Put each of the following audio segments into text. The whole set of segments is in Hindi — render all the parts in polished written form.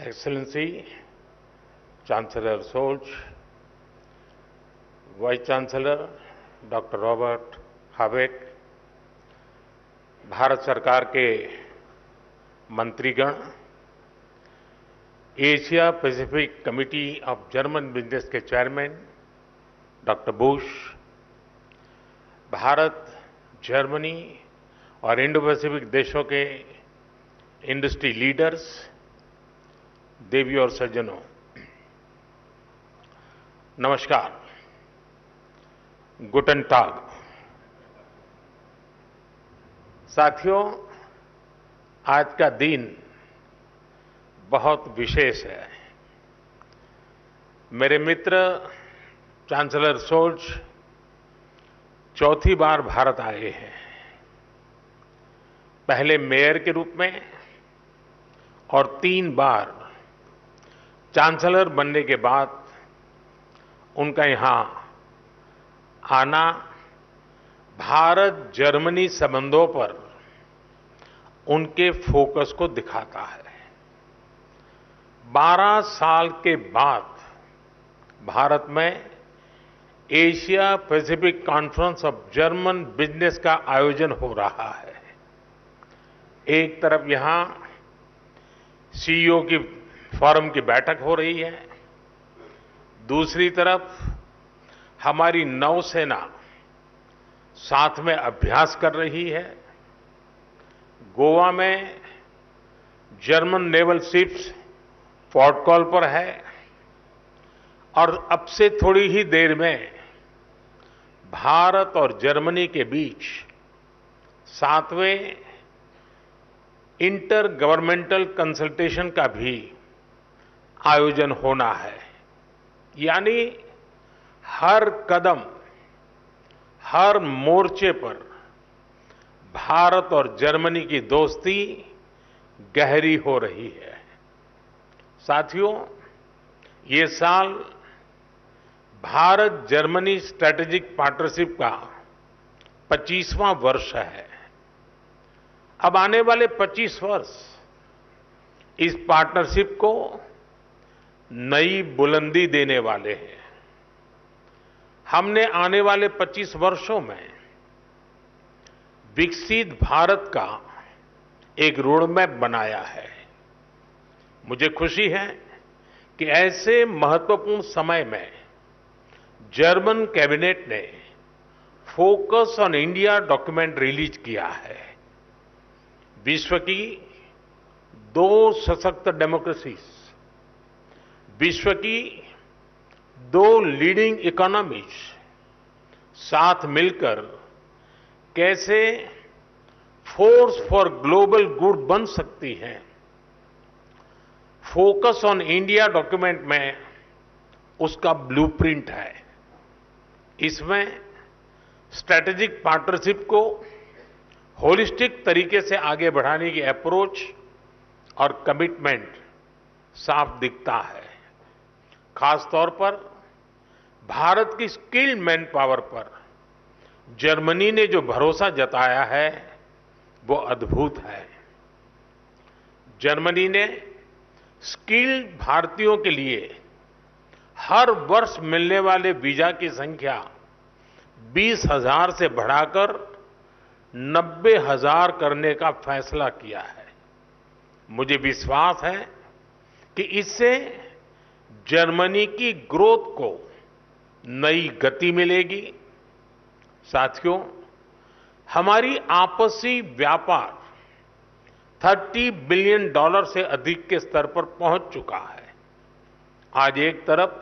Excellency, Chancellor Scholz, Vice Chancellor Dr. Robert Habeck, Bharat सरकार के मंत्रीगण, Asia Pacific committee of German business के chairman doctor Busch, Bharat, Germany और इंडो पैसिफिक देशों के इंडस्ट्री लीडर्स, देवी और सज्जनों, नमस्कार, गुटन टाग। साथियों, आज का दिन बहुत विशेष है। मेरे मित्र चांसलर शोल्ज चौथी बार भारत आए हैं। पहले मेयर के रूप में और 3 बार चांसलर बनने के बाद उनका यहां आना भारत जर्मनी संबंधों पर उनके फोकस को दिखाता है। 12 साल के बाद भारत में Asia Pacific conference of German business का आयोजन हो रहा है। एक तरफ यहां सीईओ की फोरम की बैठक हो रही है, दूसरी तरफ हमारी नौसेना साथ में अभ्यास कर रही है। गोवा में German naval ships port call पर है और अब से थोड़ी ही देर में भारत और जर्मनी के बीच 7वें इंटर गवर्नमेंटल कंसल्टेशन का भी आयोजन होना है। यानी हर कदम, हर मोर्चे पर भारत और जर्मनी की दोस्ती गहरी हो रही है। साथियों, ये साल भारत जर्मनी स्ट्रैटेजिक पार्टनरशिप का 25वां वर्ष है। अब आने वाले 25 वर्ष इस पार्टनरशिप को नई बुलंदी देने वाले हैं। हमने आने वाले 25 वर्षों में विकसित भारत का एक रोडमैप बनाया है। मुझे खुशी है कि ऐसे महत्वपूर्ण समय में जर्मन कैबिनेट ने focus on India document release किया है। विश्व की 2 सशक्त डेमोक्रेसीज, विश्व की 2 लीडिंग इकोनॉमीज साथ मिलकर कैसे फोर्स फॉर ग्लोबल गुड बन सकती हैं। फोकस ऑन इंडिया डॉक्यूमेंट में उसका ब्लूप्रिंट है। इसमें स्ट्रैटेजिक पार्टनरशिप को होलिस्टिक तरीके से आगे बढ़ाने की अप्रोच और कमिटमेंट साफ दिखता है। खास तौर पर भारत की स्किल्ड मैन पावर पर जर्मनी ने जो भरोसा जताया है वो अद्भुत है। जर्मनी ने स्किल्ड भारतीयों के लिए हर वर्ष मिलने वाले वीजा की संख्या 20,000 से बढ़ाकर 90,000 करने का फैसला किया है। मुझे विश्वास है कि इससे जर्मनी की ग्रोथ को नई गति मिलेगी। साथियों, हमारी आपसी व्यापार $30 बिलियन से अधिक के स्तर पर पहुंच चुका है। आज एक तरफ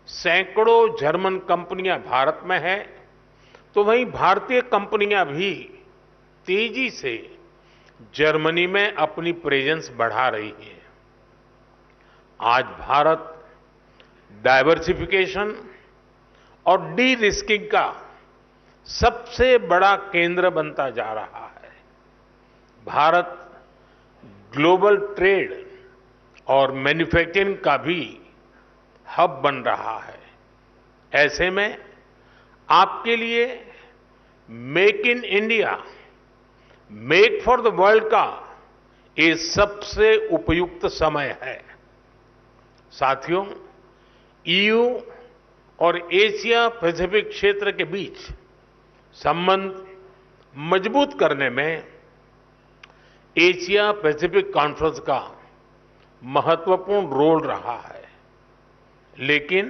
सैकड़ों जर्मन कंपनियां भारत में हैं, तो वहीं भारतीय कंपनियां भी तेजी से जर्मनी में अपनी प्रेजेंस बढ़ा रही हैं। आज भारत डाइवर्सिफिकेशन और डी रिस्किंग का सबसे बड़ा केंद्र बनता जा रहा है। भारत ग्लोबल ट्रेड और मैन्युफैक्चरिंग का भी हब बन रहा है। ऐसे में आपके लिए make in India, make for the world का ये सबसे उपयुक्त समय है। साथियों, ईयू और एशिया पैसिफिक क्षेत्र के बीच संबंध मजबूत करने में एशिया पैसिफिक कॉन्फ्रेंस का महत्वपूर्ण रोल रहा है। लेकिन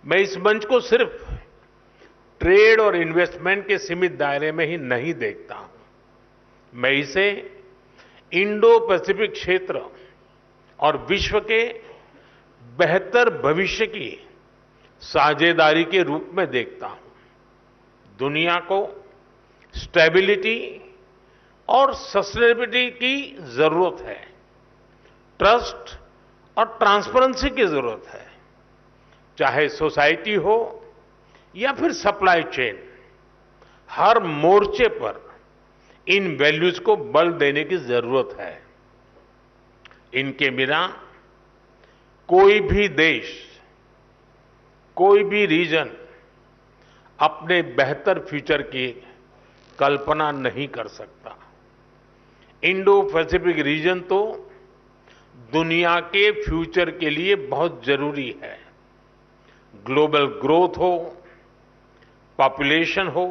मैं इस मंच को सिर्फ ट्रेड और इन्वेस्टमेंट के सीमित दायरे में ही नहीं देखता हूं। मैं इसे इंडो पैसिफिक क्षेत्र और विश्व के बेहतर भविष्य की साझेदारी के रूप में देखता हूं। दुनिया को स्टेबिलिटी और सस्टेनेबिलिटी की जरूरत है, ट्रस्ट और ट्रांसपेरेंसी की जरूरत है। चाहे सोसाइटी हो या फिर सप्लाई चेन, हर मोर्चे पर इन वैल्यूज को बल देने की जरूरत है। इनके बिना कोई भी देश, कोई भी रीजन अपने बेहतर फ्यूचर की कल्पना नहीं कर सकता। इंडो पैसिफिक रीजन तो दुनिया के फ्यूचर के लिए बहुत जरूरी है। ग्लोबल ग्रोथ हो, पॉपुलेशन हो,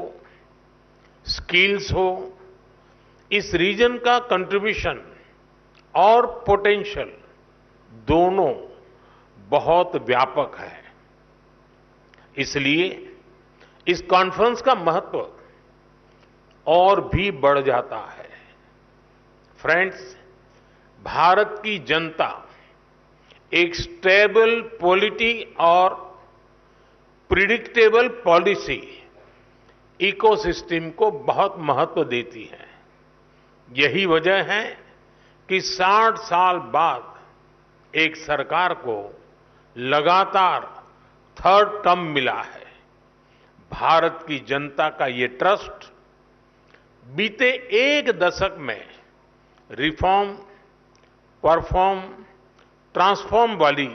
स्किल्स हो, इस रीजन का कंट्रीब्यूशन और पोटेंशियल दोनों बहुत व्यापक है। इसलिए इस कॉन्फ्रेंस का महत्व और भी बढ़ जाता है। फ्रेंड्स, भारत की जनता एक स्टेबल पॉलिटी और प्रिडिक्टेबल पॉलिसी इकोसिस्टम को बहुत महत्व देती है। यही वजह है कि 60 साल बाद एक सरकार को लगातार थर्ड टर्म मिला है। भारत की जनता का ये ट्रस्ट बीते एक दशक में रिफॉर्म, परफॉर्म, ट्रांसफॉर्म वाली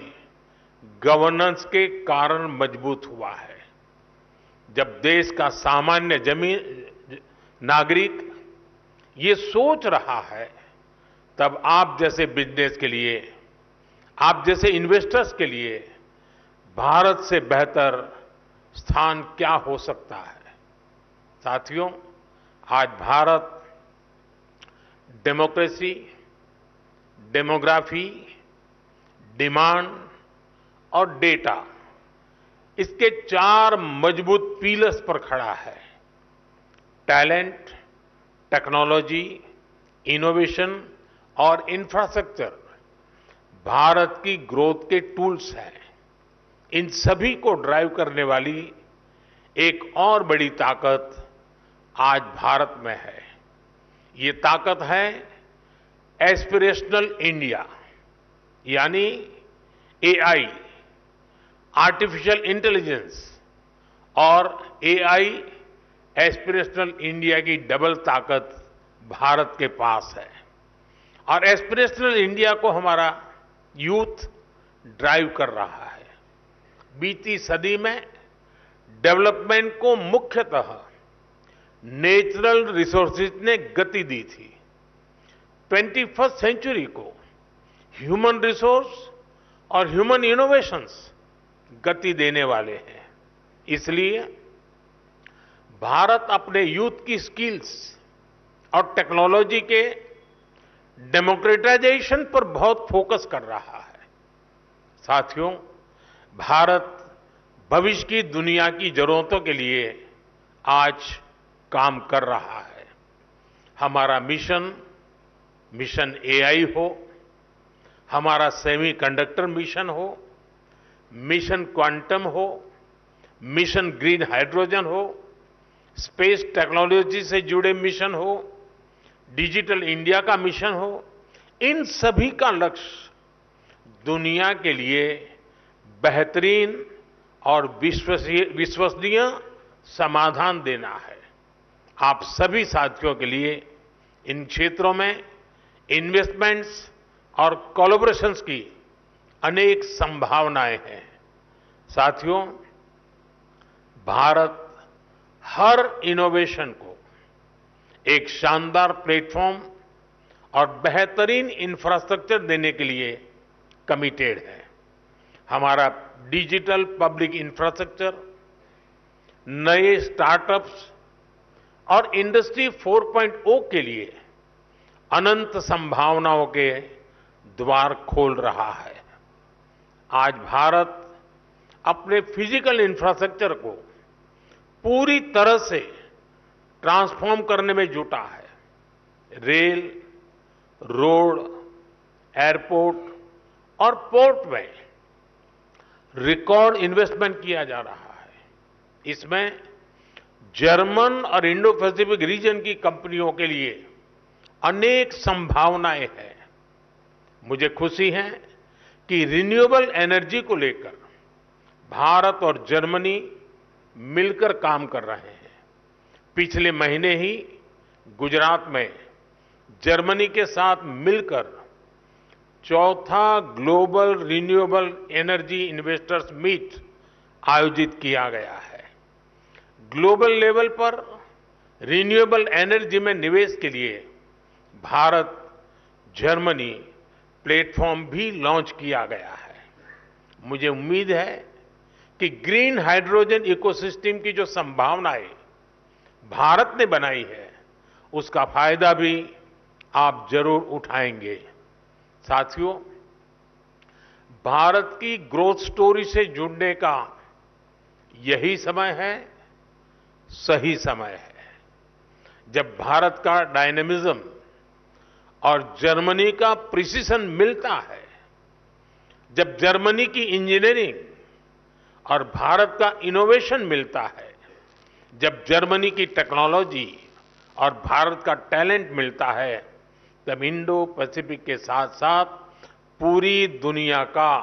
गवर्नेंस के कारण मजबूत हुआ है। जब देश का सामान्य नागरिक ये सोच रहा है, तब आप जैसे बिजनेस के लिए, आप जैसे इन्वेस्टर्स के लिए भारत से बेहतर स्थान क्या हो सकता है। साथियों, आज भारत डेमोक्रेसी, डेमोग्राफी, डिमांड और डेटा, इसके 4 मजबूत पिलर्स पर खड़ा है। टैलेंट, टेक्नोलॉजी, इनोवेशन और इंफ्रास्ट्रक्चर भारत की ग्रोथ के टूल्स हैं। इन सभी को ड्राइव करने वाली एक और बड़ी ताकत आज भारत में है। ये ताकत है एस्पिरेशनल इंडिया, यानी एआई, आर्टिफिशियल इंटेलिजेंस और एआई एस्पिरेशनल इंडिया की डबल ताकत भारत के पास है। और एस्पिरेशनल इंडिया को हमारा यूथ ड्राइव कर रहा है। बीती सदी में डेवलपमेंट को मुख्यतः नेचुरल रिसोर्सेज ने गति दी थी। 21st सेंचुरी को ह्यूमन रिसोर्स और ह्यूमन इनोवेशंस गति देने वाले हैं। इसलिए भारत अपने यूथ की स्किल्स और टेक्नोलॉजी के डेमोक्रेटाइजेशन पर बहुत फोकस कर रहा है। साथियों, भारत भविष्य की दुनिया की जरूरतों के लिए आज काम कर रहा है। हमारा मिशन एआई हो, हमारा सेमीकंडक्टर मिशन हो, मिशन क्वांटम हो, मिशन ग्रीन हाइड्रोजन हो, स्पेस टेक्नोलॉजी से जुड़े मिशन हो, डिजिटल इंडिया का मिशन हो, इन सभी का लक्ष्य दुनिया के लिए बेहतरीन और विश्वसनीय समाधान देना है। आप सभी साथियों के लिए इन क्षेत्रों में इन्वेस्टमेंट्स और कोलैबोरेशंस की अनेक संभावनाएं हैं। साथियों, भारत हर इनोवेशन को एक शानदार प्लेटफॉर्म और बेहतरीन इंफ्रास्ट्रक्चर देने के लिए कमिटेड है। हमारा डिजिटल पब्लिक इंफ्रास्ट्रक्चर, नए स्टार्टअप्स और इंडस्ट्री 4.0 के लिए अनंत संभावनाओं के द्वार खोल रहा है। आज भारत अपने फिजिकल इंफ्रास्ट्रक्चर को पूरी तरह से ट्रांसफॉर्म करने में जुटा है। रेल, रोड, एयरपोर्ट और पोर्ट में रिकॉर्ड इन्वेस्टमेंट किया जा रहा है। इसमें जर्मन और इंडो पैसिफिक रीजन की कंपनियों के लिए अनेक संभावनाएं हैं। मुझे खुशी है कि रिन्यूएबल एनर्जी को लेकर भारत और जर्मनी मिलकर काम कर रहे हैं। पिछले महीने ही गुजरात में जर्मनी के साथ मिलकर चौथा global renewable energy investors meet आयोजित किया गया है। ग्लोबल लेवल पर रिन्यूएबल एनर्जी में निवेश के लिए भारत जर्मनी प्लेटफॉर्म भी लॉन्च किया गया है। मुझे उम्मीद है कि ग्रीन हाइड्रोजन इकोसिस्टम की जो संभावनाएं भारत ने बनाई है, उसका फायदा भी आप जरूर उठाएंगे। साथियों, भारत की ग्रोथ स्टोरी से जुड़ने का यही समय है, सही समय है, जब भारत का डायनेमिज्म और जर्मनी का प्रिसिशन मिलता है, जब जर्मनी की इंजीनियरिंग और भारत का इनोवेशन मिलता है, जब जर्मनी की टेक्नोलॉजी और भारत का टैलेंट मिलता है, तब इंडो पैसिफिक के साथ साथ पूरी दुनिया का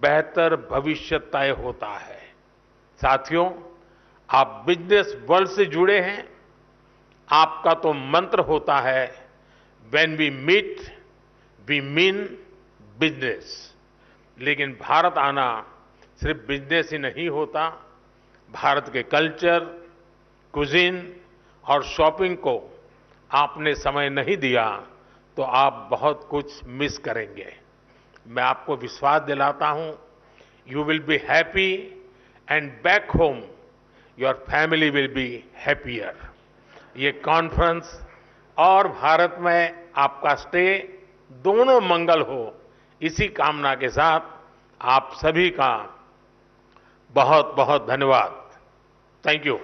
बेहतर भविष्य तय होता है। साथियों, आप बिजनेस वर्ल्ड से जुड़े हैं। आपका तो मंत्र होता है, when we meet we mean business. लेकिन भारत आना सिर्फ बिजनेस ही नहीं होता। भारत के कल्चर, कुजीन और शॉपिंग को आपने समय नहीं दिया तो आप बहुत कुछ मिस करेंगे। मैं आपको विश्वास दिलाता हूं, you will be happy and back home your family will be happier. ये कॉन्फ्रेंस और भारत में आपका स्टे दोनों मंगल हो, इसी कामना के साथ आप सभी का बहुत बहुत धन्यवाद। Thank you.